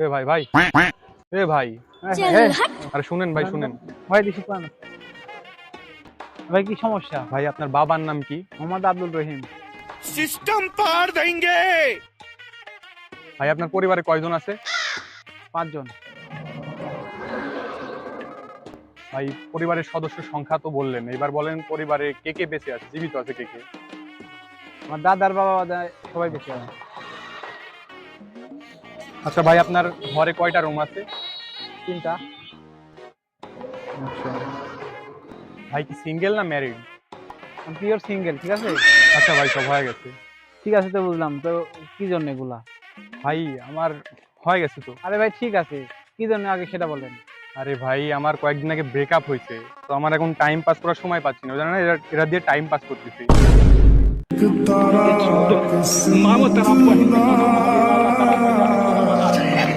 এ ভাই ভাই এ ভাই আরে শুনেন ভাই শুনেন। ভাই দিছি পান ভাই, কি সমস্যা? ভাই আপনার বাবার নাম কি? মোহাম্মদ আব্দুল রহিম। सिस्टम पार देंगे। ভাই আপনার পরিবারে কয়জন আছে? 5 জন। ভাই পরিবারের সদস্য সংখ্যা তো বললেন, এবার বলেন পরিবারে কে কে বেঁচে আছে, জীবিত আছে কে কে? আমার দাদার বাবা সবাই বেঁচে আছে। আচ্ছা ভাই আপনার ঘরে কয়টা রুম আছে? 3টা। আচ্ছা ভাই কি সিঙ্গেল না ম্যারিড? আমি পিওর সিঙ্গেল, ঠিক আছে? আচ্ছা ভাই সব হয়ে গেছে। ঠিক আছে, তো বুঝলাম, তো কি জন্য এগুলা? ভাই আমার হয়ে গেছে তো। আরে ভাই ঠিক আছে, কি জন্য আগে সেটা বলেন। আরে ভাই আমার কয়েকদিন আগে ব্রেকআপ হয়েছে, তো আমার এখন টাইম পাস করার সময় পাচ্ছি না, জানেন না, এরা দিয়ে টাইম পাস করতেছি। मामो तरफ